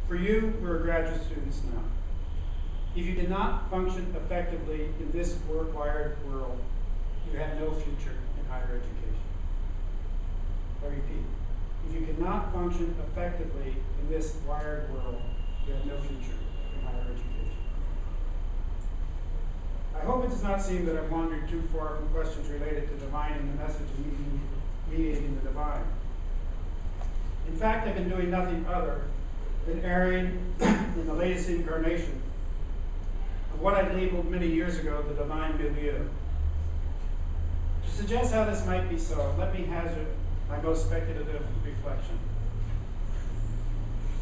For you who are graduate students now, if you did not function effectively in this wired world, you have no future in higher education. I repeat, if you cannot function effectively in this wired world, you have no future in higher education. I hope it does not seem that I've wandered too far from questions related to divining the message and mediating the divine. In fact, I've been doing nothing other than erring in the latest incarnation of what I labeled many years ago the divine milieu. To suggest how this might be so, let me hazard my most speculative reflection.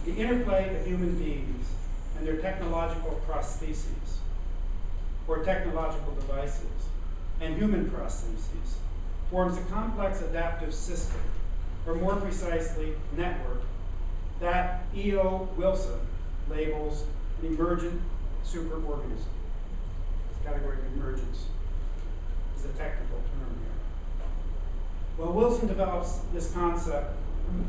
The interplay of human beings and their technological prostheses, or technological devices, and human prostheses, forms a complex adaptive system, or more precisely, network, that E.O. Wilson labels an emergent superorganism. This category of emergence is a technical term here. Well, Wilson develops this concept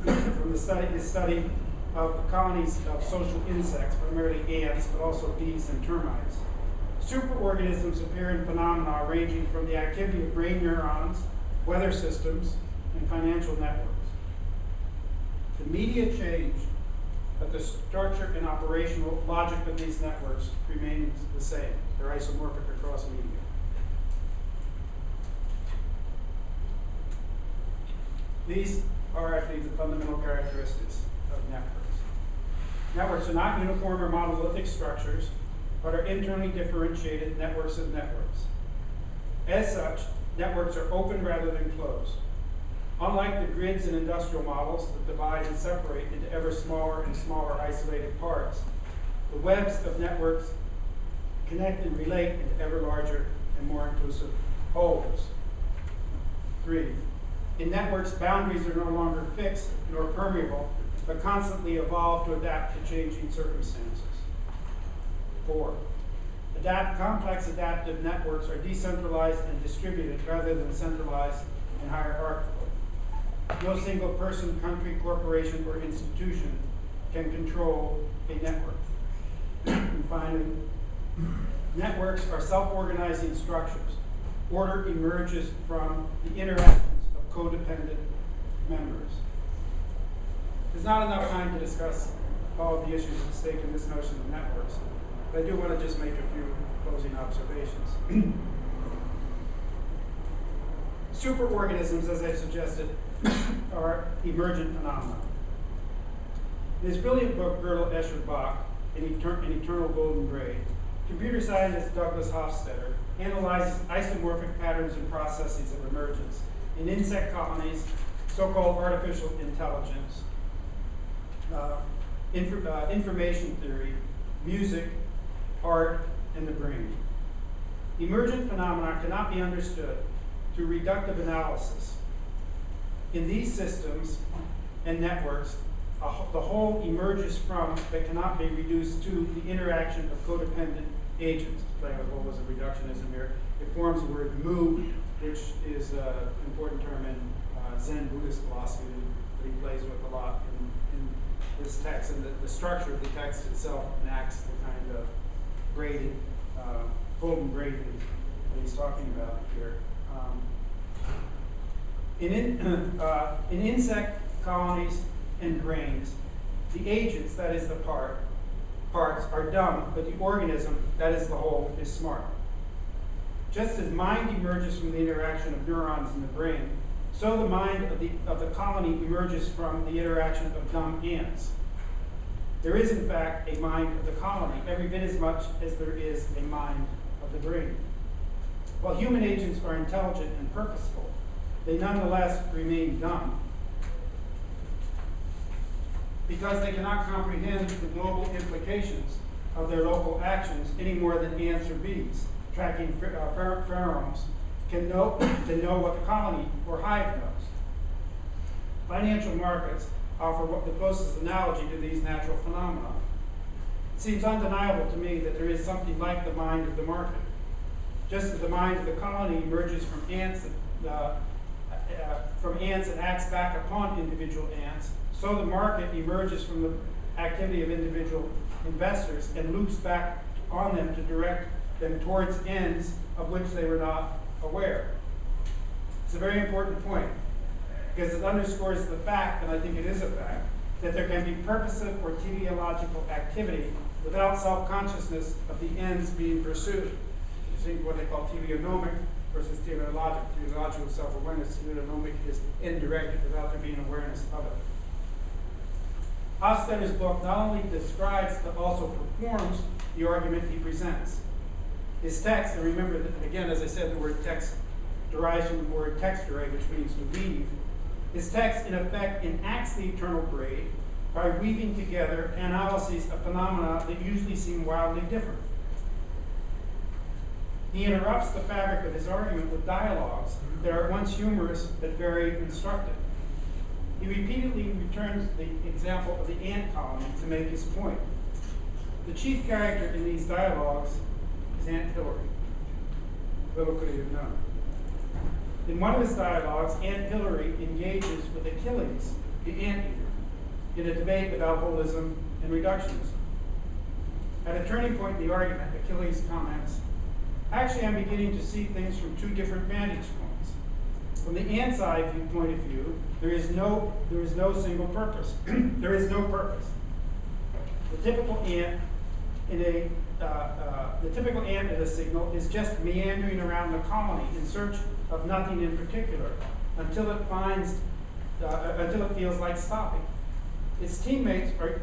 from his study of the colonies of social insects, primarily ants, but also bees and termites. Superorganisms appear in phenomena ranging from the activity of brain neurons, weather systems, and financial networks. The immediate change, but the structure and operational logic of these networks remains the same. They're isomorphic across media. These are actually the fundamental characteristics of networks. Networks are not uniform or monolithic structures, but are internally differentiated networks of networks. As such, networks are open rather than closed. Unlike the grids and industrial models that divide and separate into ever smaller and smaller isolated parts, the webs of networks connect and relate into ever larger and more inclusive wholes. 3. In networks, boundaries are no longer fixed nor permeable, but constantly evolve to adapt to changing circumstances. 4. Complex adaptive networks are decentralized and distributed rather than centralized and hierarchical. No single person, country, corporation, or institution can control a network. And finally, networks are self-organizing structures. Order emerges from the interactions of codependent members. There's not enough time to discuss all of the issues at stake in this notion of networks, but I do want to just make a few closing observations. Superorganisms, as I suggested, are emergent phenomena. In his brilliant book, Gödel, Escher, Bach, An Eternal Golden Braid, computer scientist Douglas Hofstadter analyzes isomorphic patterns and processes of emergence in insect colonies, so-called artificial intelligence, information theory, music, art, and the brain. Emergent phenomena cannot be understood through reductive analysis. In these systems and networks, the whole emerges from, but cannot be reduced to, the interaction of codependent agents. Playing with what was a reductionism here. It forms the word mu, which is an important term in Zen Buddhist philosophy that he plays with a lot in this text. And the structure of the text itself enacts the kind of braided, golden braid that he's talking about here. In insect colonies and grains, the agents, that is the parts, are dumb, but the organism, that is the whole, is smart. Just as mind emerges from the interaction of neurons in the brain, so the mind of the colony emerges from the interaction of dumb ants. There is, in fact, a mind of the colony, every bit as much as there is a mind of the brain. While human agents are intelligent and purposeful, they nonetheless remain dumb because they cannot comprehend the global implications of their local actions any more than ants or bees, tracking pheromones, can know what the colony or hive knows. Financial markets offer what the closest analogy to these natural phenomena. It seems undeniable to me that there is something like the mind of the market. Just as the mind of the colony emerges from ants and acts back upon individual ants, so the market emerges from activity of individual investors and loops back on them to direct them towards ends of which they were not aware. It's a very important point because it underscores the fact, and I think it is a fact, that there can be purposive or teleological activity without self-consciousness of the ends being pursued. You see what they call teleonomic versus teleologic. Teleological self-awareness, teleonomic is indirected without there being awareness of it. Hofstadter's book not only describes but also performs the argument he presents. His text, and remember that, again, as I said, the word text derives from the word texture, which means to weave. His text, in effect, enacts the eternal grade by weaving together analyses of phenomena that usually seem wildly different. He interrupts the fabric of his argument with dialogues that are at once humorous but very instructive. He repeatedly returns the example of the ant colony to make his point. The chief character in these dialogues is Aunt Hillary. Little could he have known. In one of his dialogues, Aunt Hillary engages with Achilles, the anteater, in a debate about holism and reductionism. At a turning point in the argument, Achilles comments, "Actually, I'm beginning to see things from two different vantage points. From the ant's eye point of view, there is no single purpose. There is no purpose. The typical ant in a signal is just meandering around the colony in search of nothing in particular until it feels like stopping. Its teammates are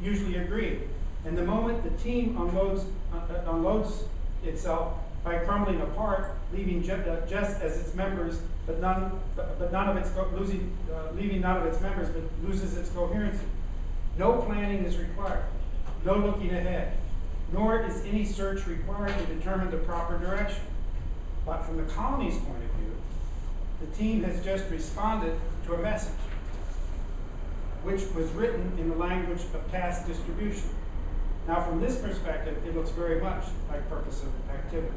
usually agreed, and the moment the team unloads itself by crumbling apart, leaving just as its members, leaving none of its members, but loses its coherency. No planning is required, no looking ahead, nor is any search required to determine the proper direction. But from the colony's point of view, the team has just responded to a message, which was written in the language of task distribution. Now, from this perspective, it looks very much like purposive activity.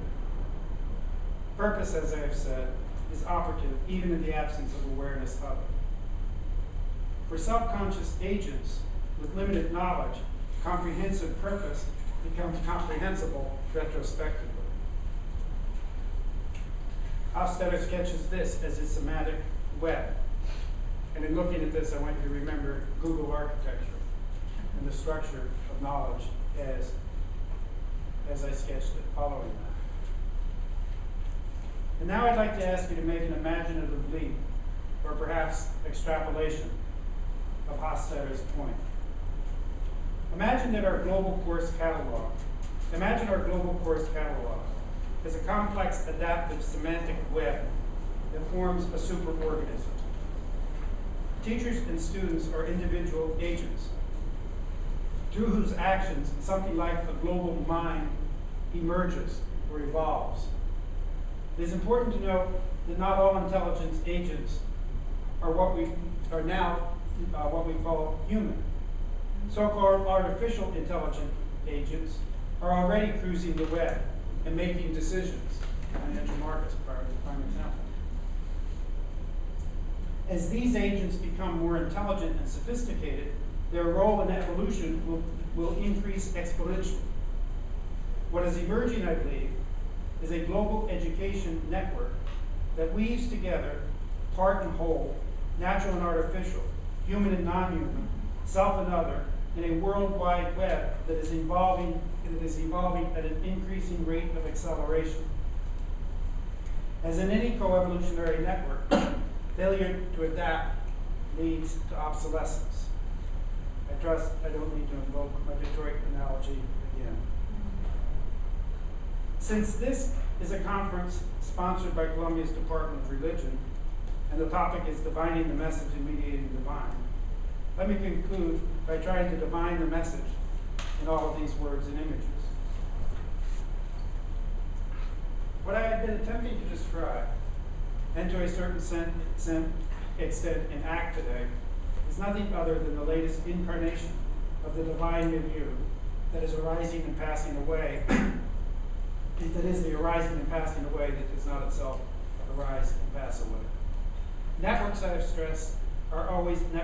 Purpose, as I have said, is operative even in the absence of awareness of it. For self-conscious agents with limited knowledge, comprehensive purpose becomes comprehensible retrospectively. Hofstadter sketches this as a semantic web. And in looking at this, I want you to remember Google architecture and the structure of knowledge as I sketched it, following that. And now I'd like to ask you to make an imaginative leap, or perhaps extrapolation, of Hofstadter's point. Imagine our global course catalog is a complex adaptive semantic web that forms a superorganism. Teachers and students are individual agents through whose actions something like a global mind emerges or evolves. It is important to note that not all intelligence agents are what we call human. So-called artificial intelligent agents are already cruising the web and making decisions. Financial markets are a prime example. As these agents become more intelligent and sophisticated, their role in evolution will increase exponentially. What is emerging, I believe, is a global education network that weaves together, part and whole, natural and artificial, human and non-human, self and other, in a worldwide web that is evolving at an increasing rate of acceleration. As in any coevolutionary network, failure to adapt leads to obsolescence. I trust I don't need to invoke my Detroit analogy again. Since this is a conference sponsored by Columbia's Department of Religion, and the topic is divining the message and mediating the divine, let me conclude by trying to divine the message in all of these words and images. What I have been attempting to describe, and to a certain extent enact today, is nothing other than the latest incarnation of the divine milieu that is arising and passing away, that is the arising and passing away that does not itself arise and pass away. Networks, I have stressed, are always networks.